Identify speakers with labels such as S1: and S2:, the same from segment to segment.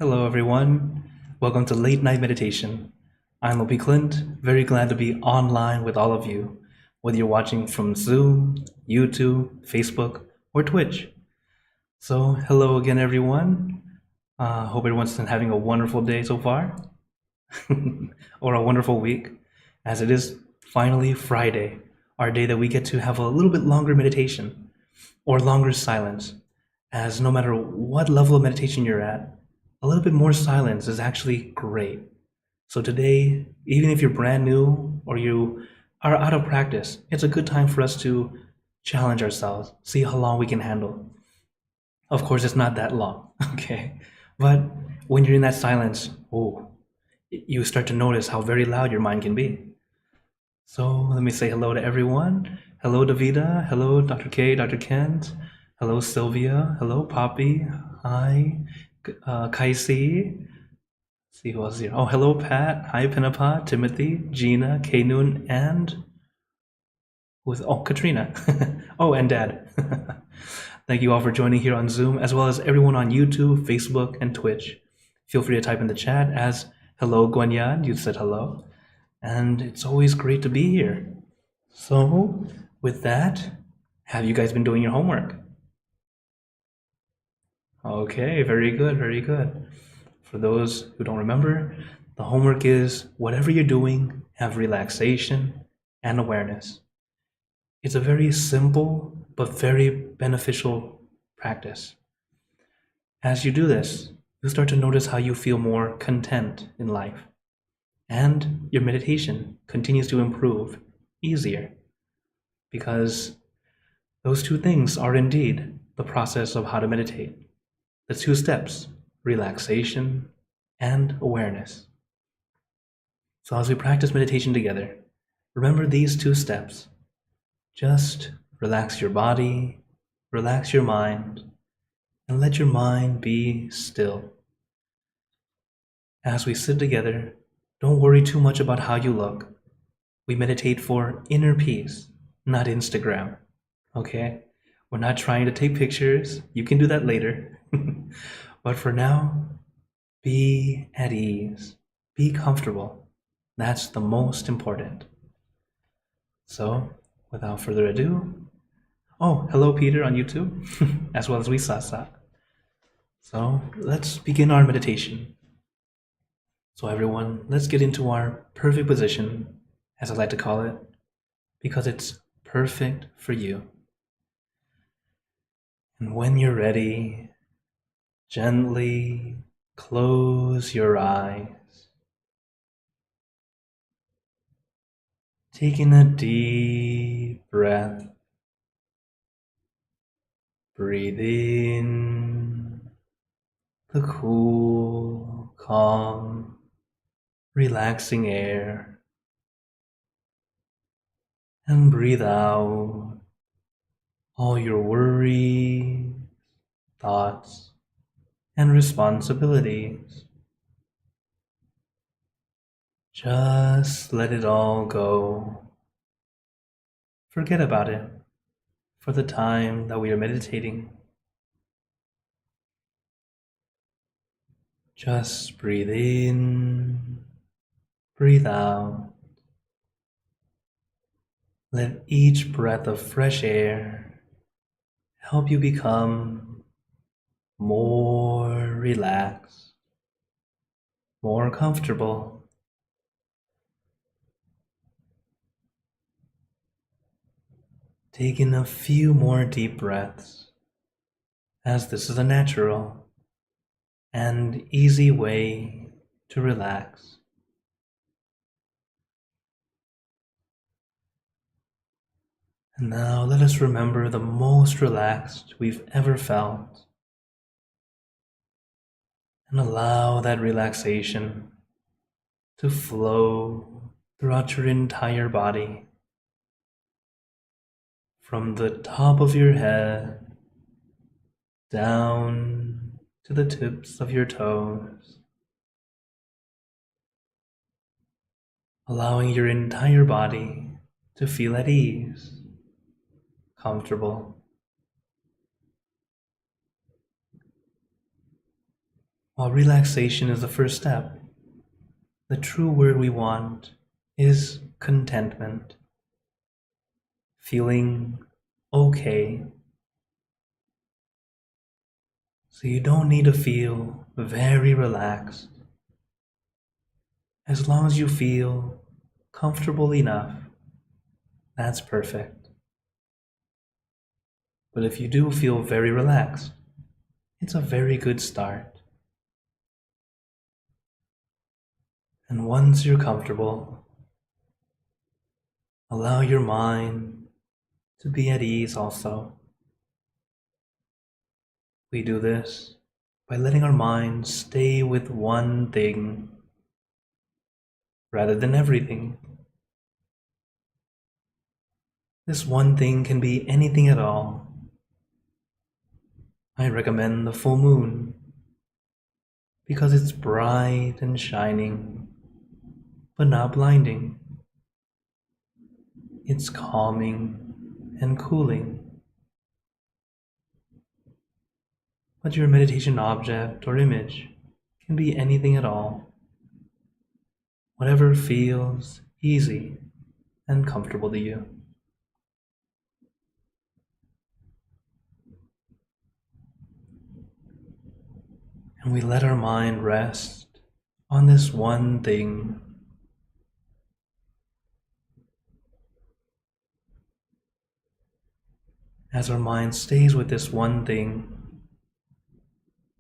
S1: Hello, everyone. Welcome to Late Night Meditation. I'm Opie Clint, very glad to be online with all of you, whether you're watching from Zoom, YouTube, Facebook, or Twitch. So, hello again, everyone. Hope everyone's been having a wonderful day so far, or a wonderful week, as it is finally Friday, our day that we get to have a little bit longer meditation or longer silence, as no matter what level of meditation you're at, a little bit more silence is actually great. So today, even if you're brand new or you are out of practice, it's a good time for us to challenge ourselves, see how long we can handle. Of course, it's not that long, okay? But when you're in that silence, you start to notice how very loud your mind can be. So let me say hello to everyone. Hello, Davida. Hello, Dr. K, Dr. Kent. Hello, Sylvia. Hello, Poppy. Hi, Kaisi. See who else is here. Oh, hello, Pat. Hi, Pinapa, Timothy, Gina, K-Noon, and Katrina. Oh, and Dad. Thank you all for joining here on Zoom, as well as everyone on YouTube, Facebook, and Twitch. Feel free to type in the chat as hello, Guanyan. You said hello. And it's always great to be here. So, with that, have you guys been doing your homework? Okay, very good, very good. For those who don't remember, the homework is whatever you're doing, have relaxation and awareness. It's a very simple but very beneficial practice. As you do this, you'll start to notice how you feel more content in life, and your meditation continues to improve easier, because those two things are indeed the process of how to meditate. The two steps, relaxation and awareness. So as we practice meditation together, remember these two steps. Just relax your body, relax your mind, and let your mind be still. As we sit together, don't worry too much about how you look. We meditate for inner peace, not Instagram. Okay? We're not trying to take pictures. You can do that later. But for now, be at ease. Be comfortable. That's the most important. So, without further ado, oh, hello, Peter on YouTube, as well as Wisasa. So, let's begin our meditation. So, everyone, let's get into our perfect position, as I like to call it, because it's perfect for you. And when you're ready, gently close your eyes. Taking a deep breath. Breathe in the cool, calm, relaxing air. And breathe out all your worries, thoughts, and responsibilities. Just let it all go. Forget about it for the time that we are meditating. Just breathe in, breathe out. Let each breath of fresh air help you become more relaxed, more comfortable. Take in a few more deep breaths, as this is a natural and easy way to relax. And now let us remember the most relaxed we've ever felt, and allow that relaxation to flow throughout your entire body, from the top of your head down to the tips of your toes, allowing your entire body to feel at ease, comfortable. While relaxation is the first step, the true word we want is contentment. Feeling okay. So you don't need to feel very relaxed. As long as you feel comfortable enough, that's perfect. But if you do feel very relaxed, it's a very good start. And once you're comfortable, allow your mind to be at ease also. We do this by letting our mind stay with one thing rather than everything. This one thing can be anything at all. I recommend the full moon because it's bright and shining, but not blinding. It's calming and cooling. But your meditation object or image can be anything at all. Whatever feels easy and comfortable to you. And we let our mind rest on this one thing. As our mind stays with this one thing,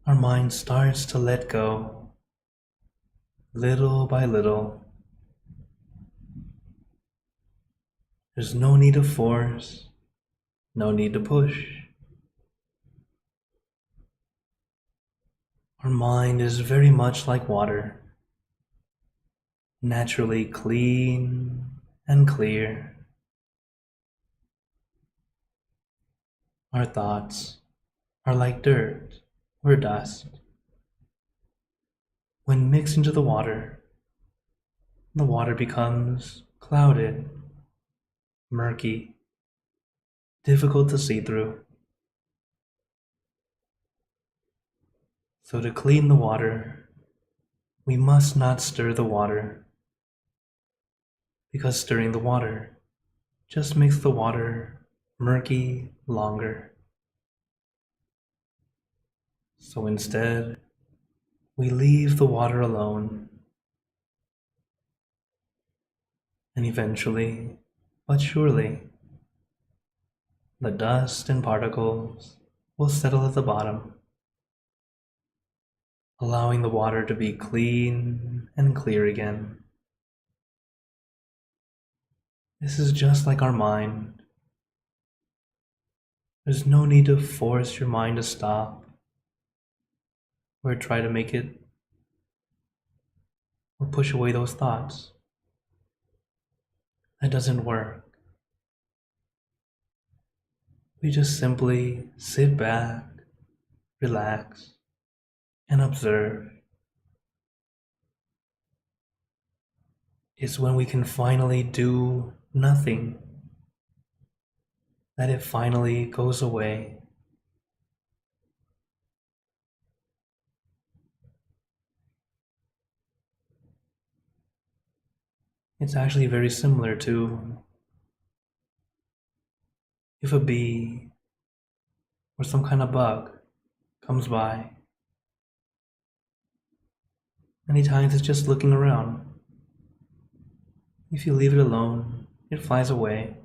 S1: our mind starts to let go, little by little. There's no need to force, no need to push. Our mind is very much like water, naturally clean and clear. Our thoughts are like dirt or dust. When mixed into the water becomes clouded, murky, difficult to see through. So to clean the water, we must not stir the water, because stirring the water just makes the water murky longer. So instead, we leave the water alone. And eventually, but surely, the dust and particles will settle at the bottom, allowing the water to be clean and clear again. This is just like our mind. There's no need to force your mind to stop or try to make it or push away those thoughts. That doesn't work. We just simply sit back, relax, and observe. It's when we can finally do nothing that it finally goes away. It's actually very similar to if a bee or some kind of bug comes by. Many times it's just looking around. If you leave it alone, it flies away.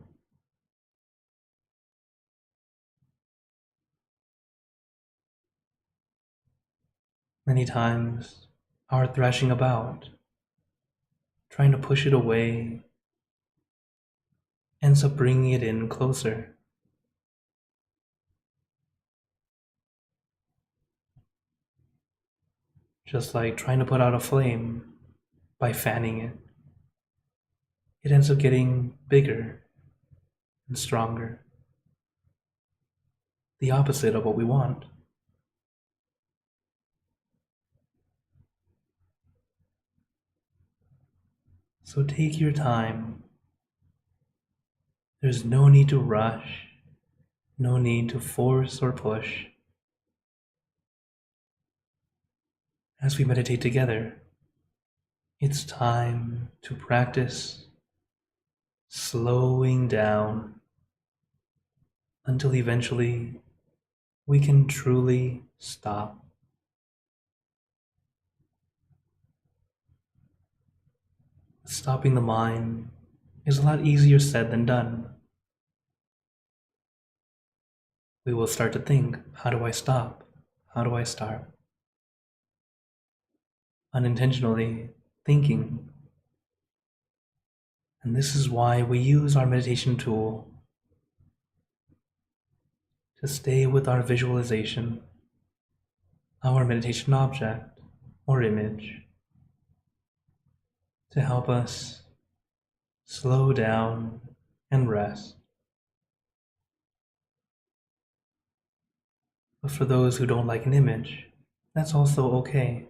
S1: Many times, our thrashing about, trying to push it away, ends up bringing it in closer. Just like trying to put out a flame by fanning it. It ends up getting bigger and stronger. The opposite of what we want. So take your time. There's no need to rush, no need to force or push. As we meditate together, it's time to practice slowing down until eventually we can truly stop. Stopping the mind is a lot easier said than done. We will start to think, how do I stop? How do I start? Unintentionally thinking. And this is why we use our meditation tool to stay with our visualization, our meditation object or image, to help us slow down and rest. But for those who don't like an image, that's also okay.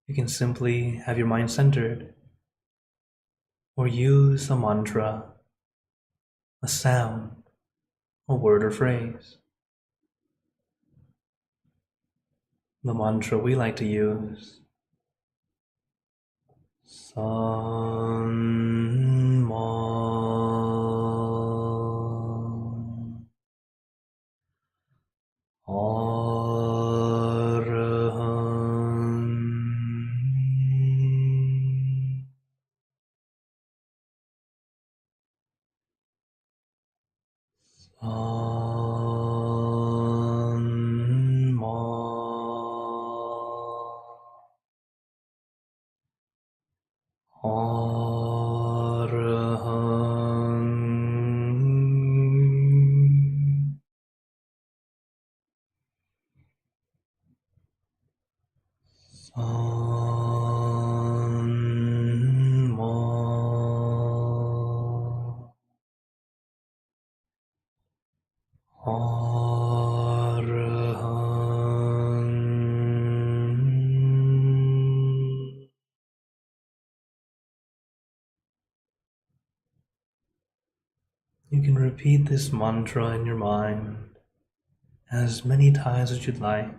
S1: You can simply have your mind centered or use a mantra, a sound, a word or phrase. The mantra we like to use, Sanma Arahant Sanma Arahant Sanma Arahant. You can repeat this mantra in your mind as many times as you'd like,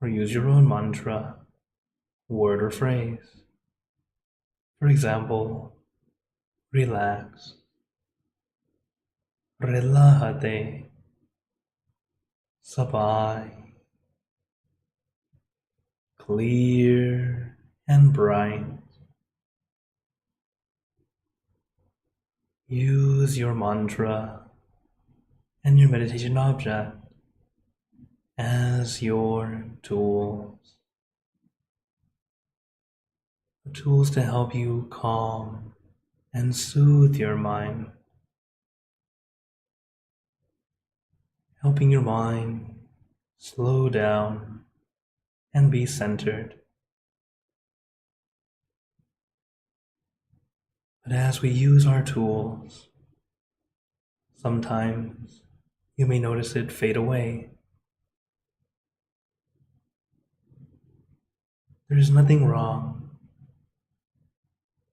S1: or use your own mantra, word or phrase. For example, relax, relájate, sabay, clear and bright. Use your mantra and your meditation object as your tools. The tools to help you calm and soothe your mind. Helping your mind slow down and be centered. But as we use our tools, sometimes you may notice it fade away. There's nothing wrong.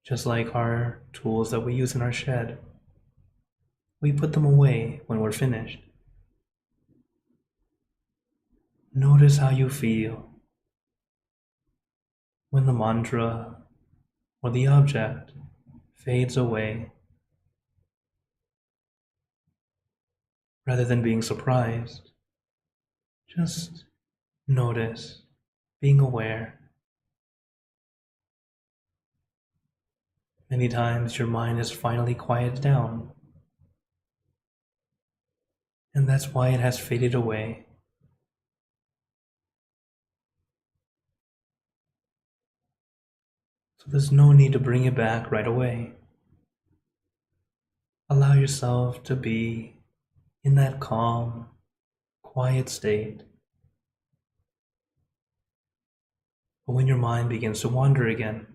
S1: Just like our tools that we use in our shed, we put them away when we're finished. Notice how you feel when the mantra or the object fades away. Rather than being surprised, just notice, being aware. Many times your mind is finally quieted down, and that's why it has faded away. So there's no need to bring it back right away. Allow yourself to be in that calm, quiet state. But when your mind begins to wander again,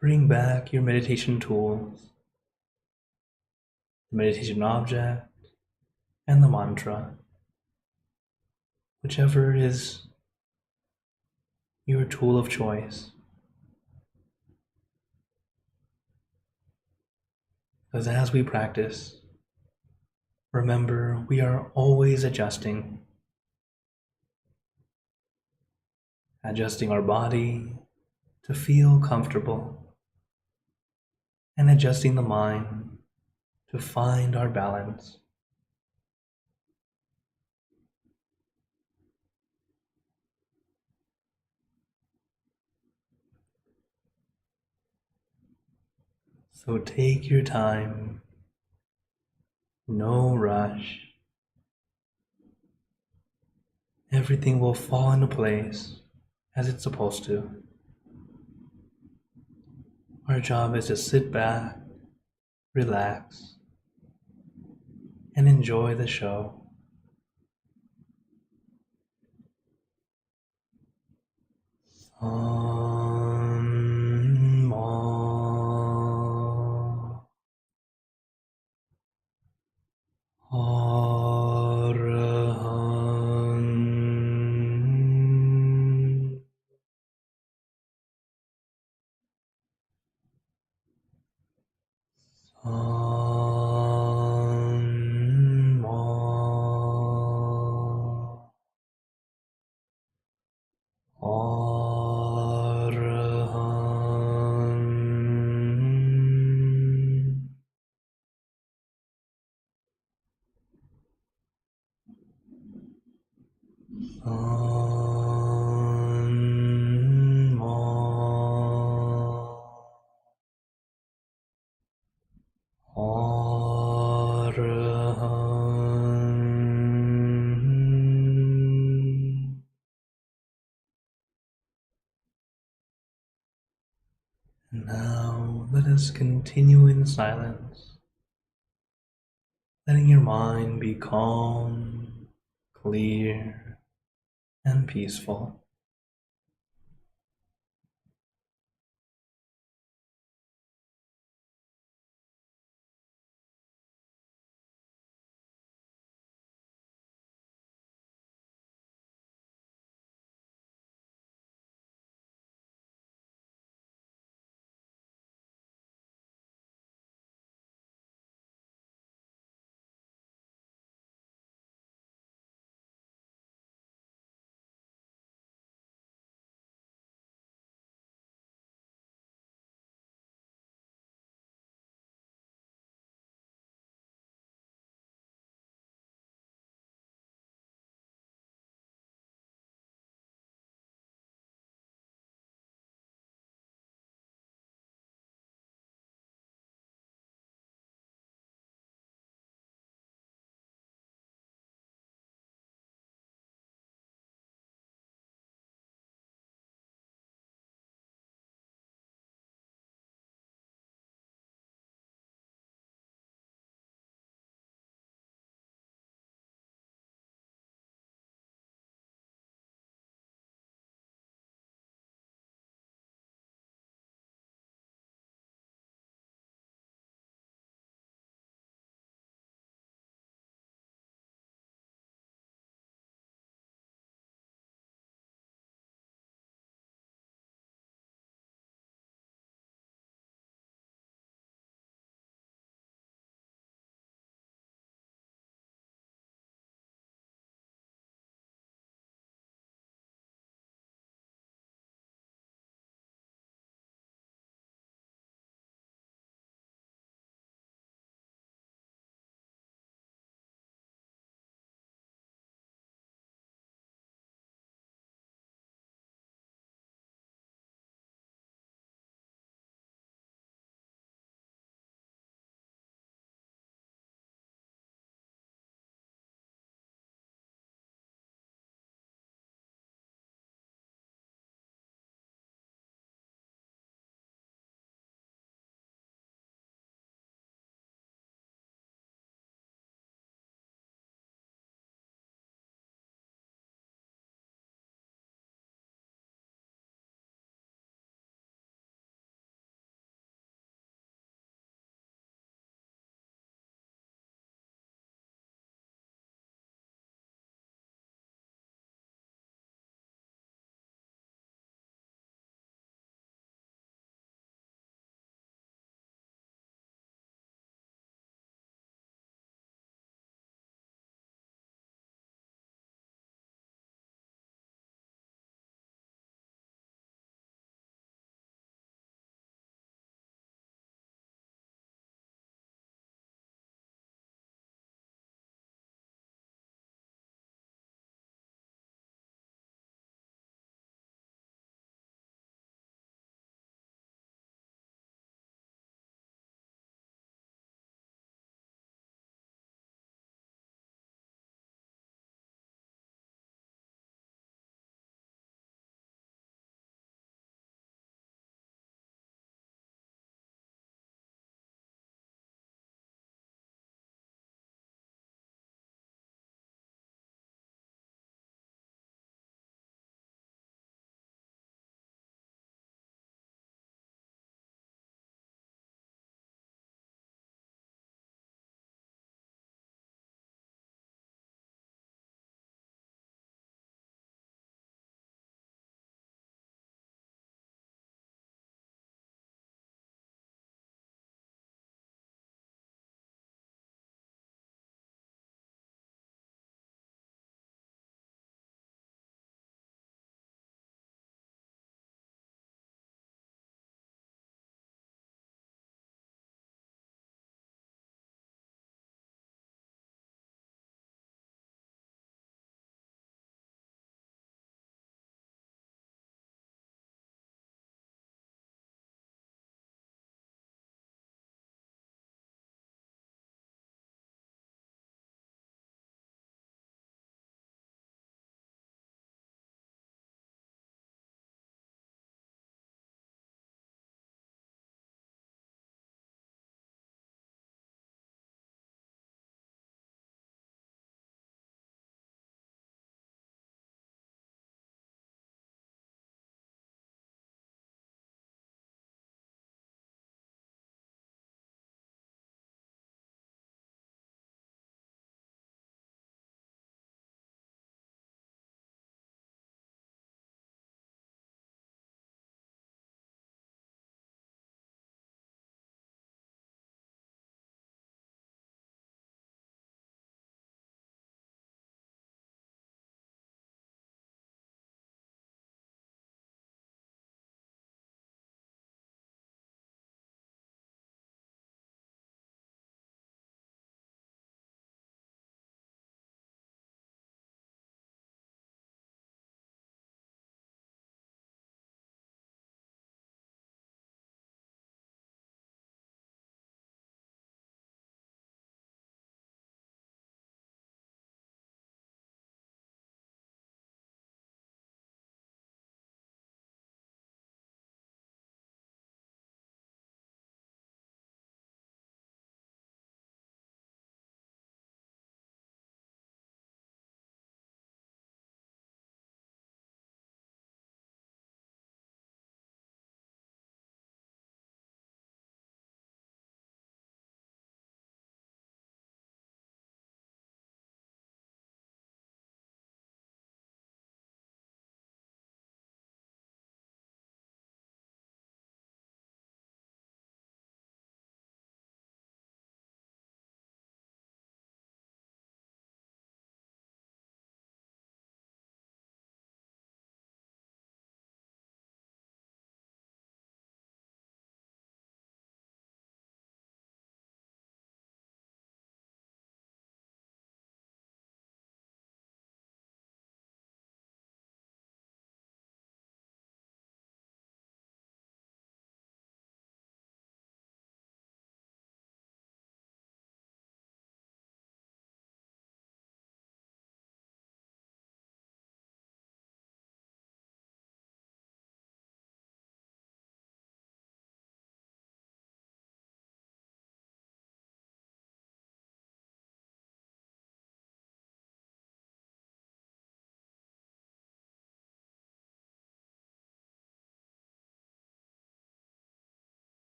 S1: bring back your meditation tools, the meditation object, and the mantra, whichever is your tool of choice. Because as we practice, remember we are always adjusting. adjusting our body to feel comfortable, and adjusting the mind to find our balance. So take your time, no rush. Everything will fall into place as it's supposed to. Our job is to sit back, relax, and enjoy the show. Now let us continue in silence, letting your mind be calm, clear, and peaceful.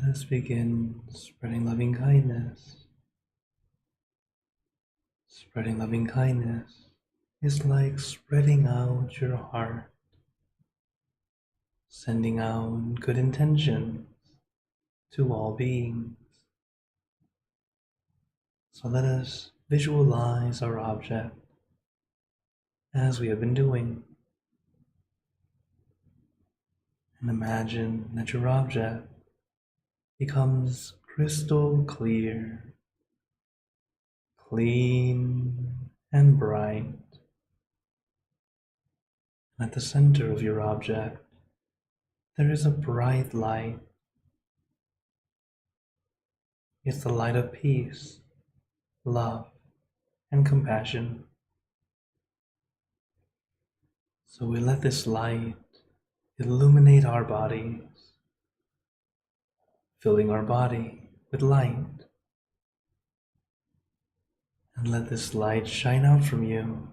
S1: Let us begin spreading loving kindness. Spreading loving kindness is like spreading out your heart, sending out good intentions to all beings. So let us visualize our object as we have been doing, and imagine that your object becomes crystal clear, clean and bright. And at the center of your object, there is a bright light. It's the light of peace, love, and compassion. So we let this light illuminate our bodies, filling our body with light. And let this light shine out from you,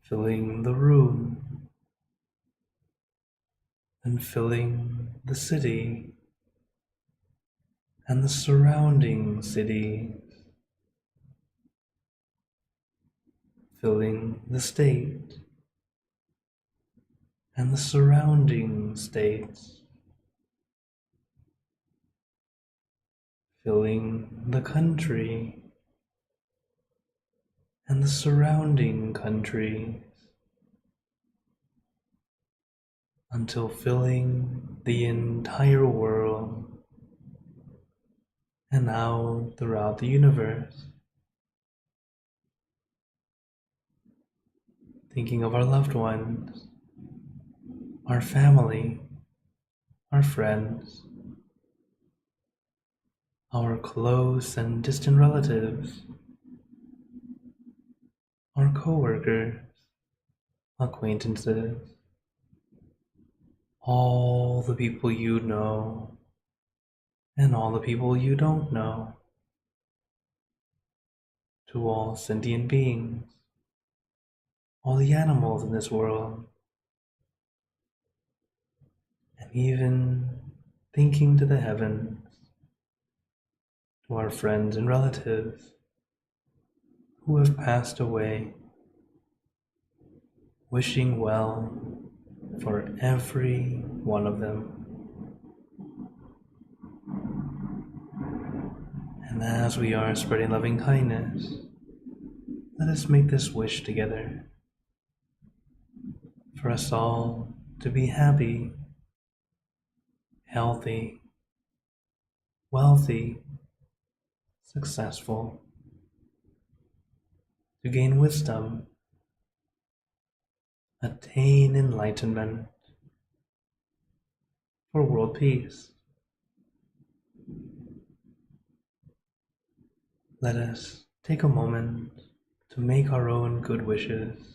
S1: filling the room, and filling the city and the surrounding cities, filling the state and the surrounding states, filling the country and the surrounding countries, until filling the entire world and out throughout the universe. Thinking of our loved ones, our family, our friends, our close and distant relatives, our co-workers, acquaintances, all the people you know and all the people you don't know, to all sentient beings, all the animals in this world, and even thinking to the heavens, to our friends and relatives who have passed away, wishing well for every one of them. And as we are spreading loving kindness, let us make this wish together for us all to be happy, healthy, wealthy, successful, to gain wisdom, attain enlightenment, for world peace. Let us take a moment to make our own good wishes.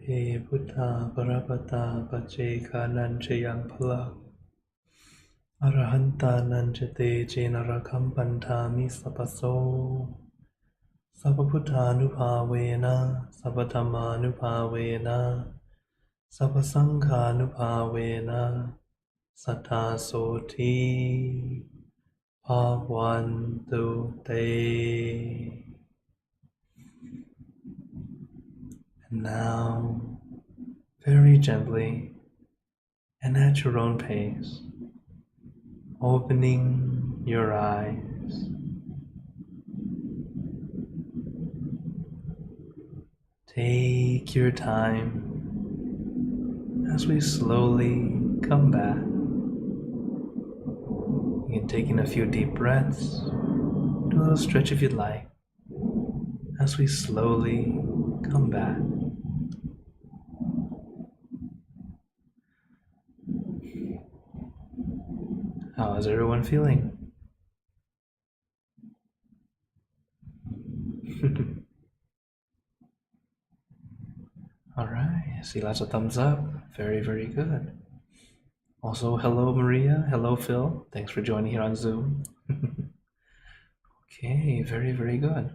S1: Ape Buddha Parapata Pacheka Nanchayang Pala Arahanta Nanchate Jenarakam Pantami Sapaso Sapaputanupavena Sapatammanupavena Sapasankhanupavena Satta Soti Bhavantu Te. And now, very gently and at your own pace, opening your eyes, take your time as we slowly come back. You can take in a few deep breaths, do a little stretch if you'd like, as we slowly come back. How is everyone feeling? see lots of thumbs up. Very, very good. Also, hello, Maria. Hello, Phil. Thanks for joining here on Zoom. Okay, very, very good.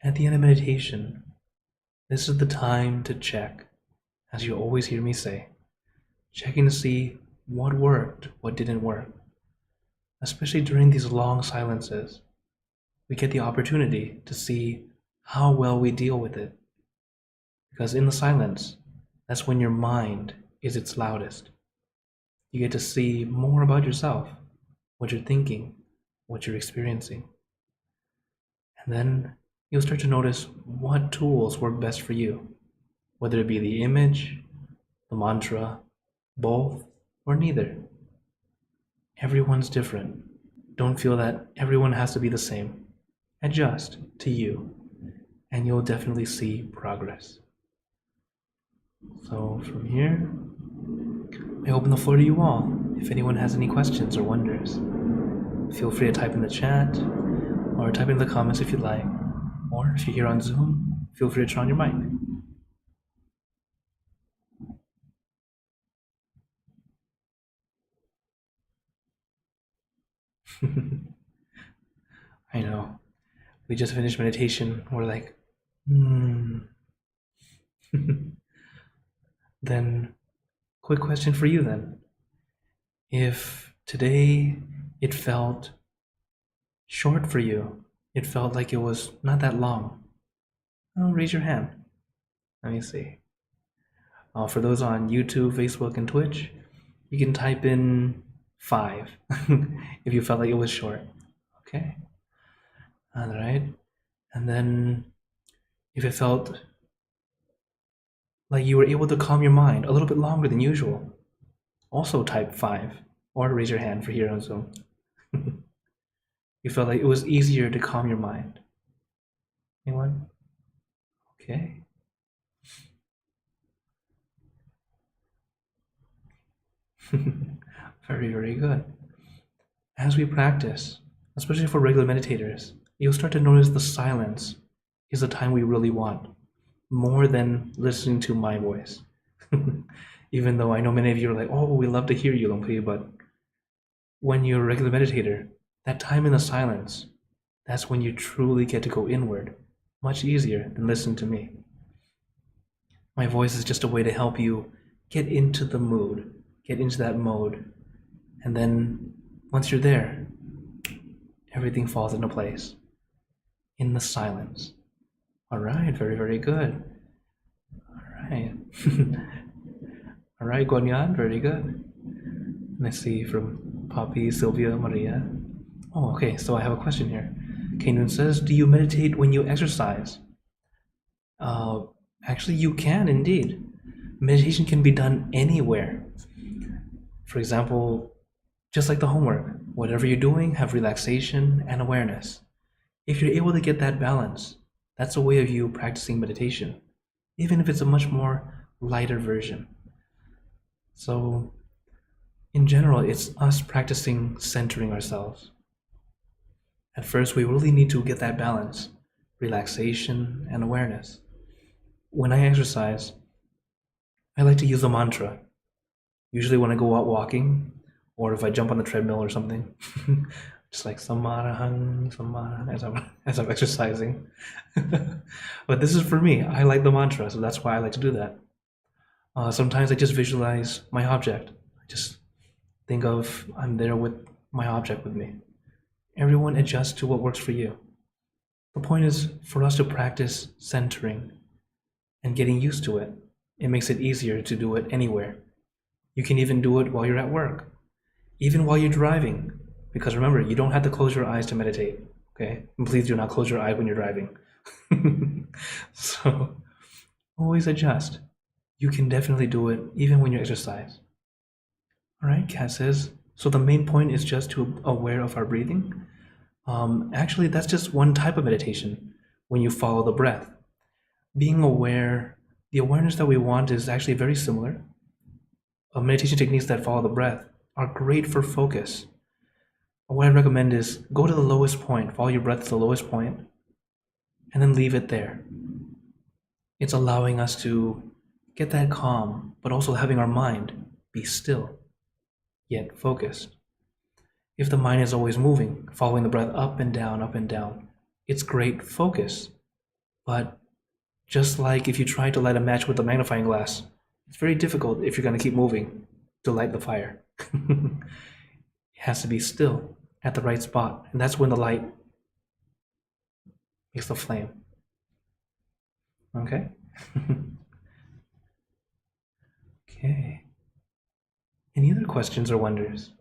S1: At the end of meditation, this is the time to check, as you always hear me say, checking to see what worked, what didn't work. Especially during these long silences, we get the opportunity to see how well we deal with it. Because in the silence, that's when your mind is its loudest. You get to see more about yourself, what you're thinking, what you're experiencing. And then you'll start to notice what tools work best for you, whether it be the image, the mantra, both, or neither. Everyone's different. Don't feel that everyone has to be the same. Adjust to you, and you'll definitely see progress. So from here, I open the floor to you all. If anyone has any questions or wonders, feel free to type in the chat or type in the comments if you'd like. Or if you're here on Zoom, feel free to turn on your mic. I know. We just finished meditation. We're like, Then, quick question for you then. If today it felt short for you, it felt like it was not that long, raise your hand. Let me see. For those on YouTube, Facebook, and Twitch, you can type in 5 if you felt like it was short. Okay. All right. And then if it felt like you were able to calm your mind a little bit longer than usual, also type 5 or raise your hand for here on Zoom. You felt like it was easier to calm your mind. Anyone? Okay. Very, very good. As we practice, especially for regular meditators, you'll start to notice the silence is the time we really want, more than listening to my voice. Even though I know many of you are like, oh, we love to hear you, Longpi, but when you're a regular meditator, that time in the silence, that's when you truly get to go inward, much easier than listening to me. My voice is just a way to help you get into the mood, get into that mode, and then once you're there, everything falls into place in the silence. All right, very, very good. All right. All right, Guanyan, very good. Let's see from Poppy, Sylvia, Maria. Oh, okay, so I have a question here. Kanun says, do you meditate when you exercise? Actually, you can indeed. Meditation can be done anywhere. For example, just like the homework, whatever you're doing, have relaxation and awareness. If you're able to get that balance, that's a way of you practicing meditation, even if it's a much more lighter version. So, in general, it's us practicing centering ourselves. At first, we really need to get that balance, relaxation and awareness. When I exercise, I like to use a mantra. Usually when I go out walking, or if I jump on the treadmill or something, just like samarahang, as I'm exercising. But this is for me. I like the mantra, so that's why I like to do that. Sometimes I just visualize my object. I just think of I'm there with my object with me. Everyone adjusts to what works for you. The point is for us to practice centering and getting used to it. It makes it easier to do it anywhere. You can even do it while you're at work, even while you're driving. Because remember, you don't have to close your eyes to meditate, okay? And please do not close your eyes when you're driving. So always adjust. You can definitely do it even when you exercise. All right, Kat says, so the main point is just to be aware of our breathing. Actually, that's just one type of meditation when you follow the breath. Being aware, the awareness that we want is actually very similar. Meditation techniques that follow the breath are great for focus. What I recommend is go to the lowest point, follow your breath to the lowest point, and then leave it there. It's allowing us to get that calm, but also having our mind be still, yet focused. If the mind is always moving, following the breath up and down, it's great focus. But just like if you try to light a match with a magnifying glass, it's very difficult if you're going to keep moving to light the fire. It has to be still at the right spot, and that's when the light makes the flame. Okay? Okay. Any other questions or wonders?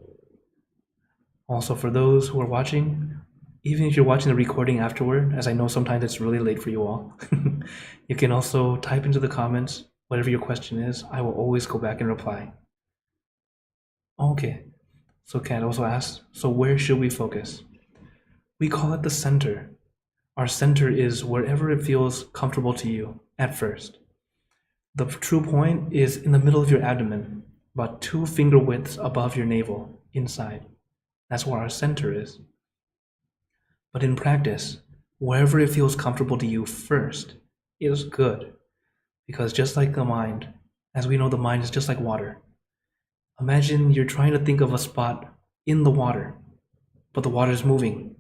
S1: Also, for those who are watching, even if you're watching the recording afterward, as I know sometimes it's really late for you all, you can also type into the comments whatever your question is. I will always go back and reply. Okay, so Kat also asked, so where should we focus? We call it the center. Our center is wherever it feels comfortable to you at first. The true point is in the middle of your abdomen, about 2 finger widths above your navel, inside. That's where our center is. But in practice, wherever it feels comfortable to you first is good. Because just like the mind, as we know, the mind is just like water. Imagine you're trying to think of a spot in the water, but the water is moving.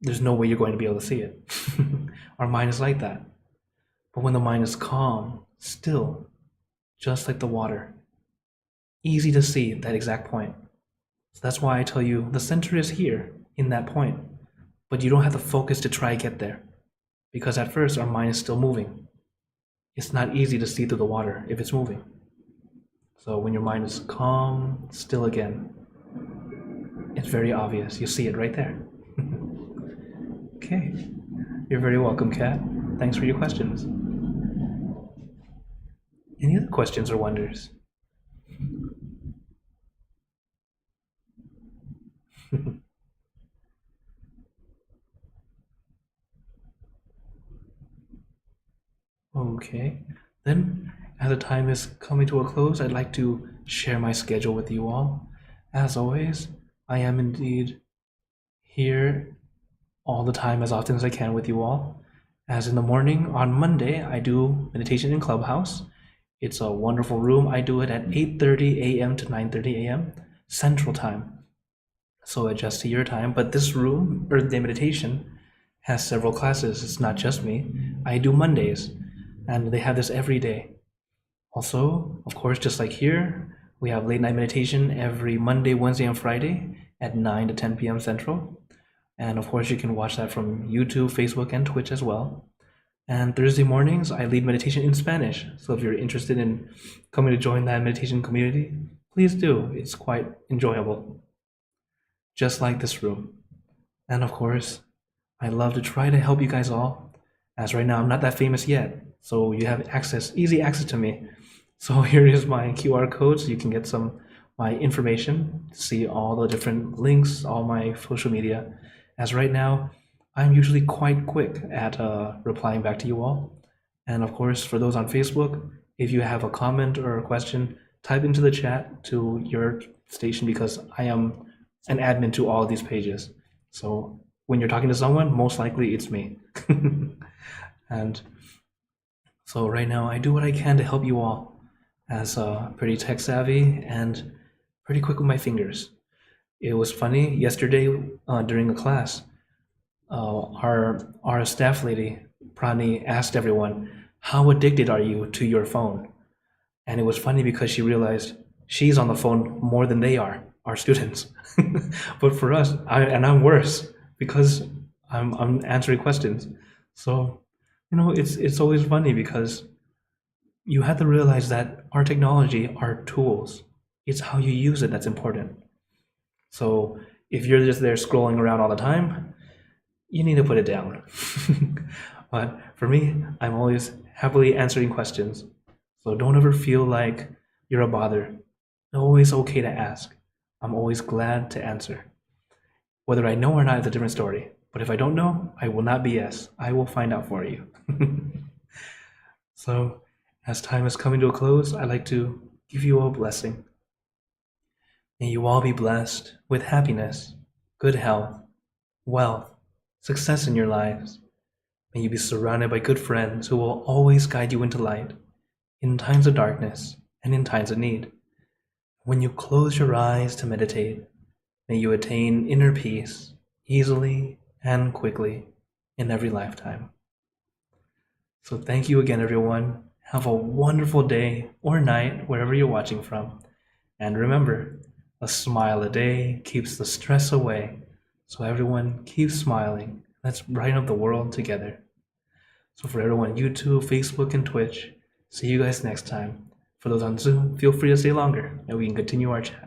S1: There's no way you're going to be able to see it. Our mind is like that. But when the mind is calm, still, just like the water, easy to see that exact point. So that's why I tell you the center is here in that point, but you don't have to focus to try to get there, because at first our mind is still moving. It's not easy to see through the water if it's moving. So when your mind is calm, still again, it's very obvious. You see it right there. Okay. You're very welcome, Kat. Thanks for your questions. Any other questions or wonders? Okay. Then, as the time is coming to a close, I'd like to share my schedule with you all. As always, I am indeed here all the time as often as I can with you all. As in the morning, on Monday, I do meditation in Clubhouse. It's a wonderful room. I do it at 8:30 a.m. to 9:30 a.m. Central Time. So adjust to your time. But this room, Earth Day Meditation, has several classes. It's not just me. I do Mondays, and they have this every day. Also, of course, just like here, we have late night meditation every Monday, Wednesday, and Friday at 9 to 10 p.m. Central. And of course, you can watch that from YouTube, Facebook, and Twitch as well. And Thursday mornings, I lead meditation in Spanish. So if you're interested in coming to join that meditation community, please do. It's quite enjoyable. Just like this room. And of course, I love to try to help you guys all, as right now I'm not that famous yet. So you have access, easy access to me. So here is my QR code, so you can get my information, see all the different links, all my social media. As right now, I'm usually quite quick at replying back to you all. And of course, for those on Facebook, if you have a comment or a question, type into the chat to your station, because I am an admin to all of these pages. So when you're talking to someone, most likely it's me. And so right now, I do what I can to help you all, as pretty tech savvy and pretty quick with my fingers. It was funny, yesterday during a class, our staff lady, Prani, asked everyone, how addicted are you to your phone? And it was funny because she realized she's on the phone more than they are, our students. But for us, I'm worse because I'm answering questions. So, it's always funny because you have to realize that our technology are tools. It's how you use it that's important. So if you're just there scrolling around all the time, you need to put it down. But for me, I'm always happily answering questions. So don't ever feel like you're a bother. It's always okay to ask. I'm always glad to answer. Whether I know or not is a different story. But if I don't know, I will not BS. I will find out for you. So as time is coming to a close, I'd like to give you a blessing. May you all be blessed with happiness, good health, wealth, success in your lives. May you be surrounded by good friends who will always guide you into light in times of darkness and in times of need. When you close your eyes to meditate, may you attain inner peace easily and quickly in every lifetime. So thank you again, everyone. Have a wonderful day or night wherever you're watching from. And remember, a smile a day keeps the stress away. So everyone, keep smiling. Let's brighten up the world together. So for everyone on YouTube, Facebook, and Twitch, see you guys next time. For those on Zoom, feel free to stay longer and we can continue our chat.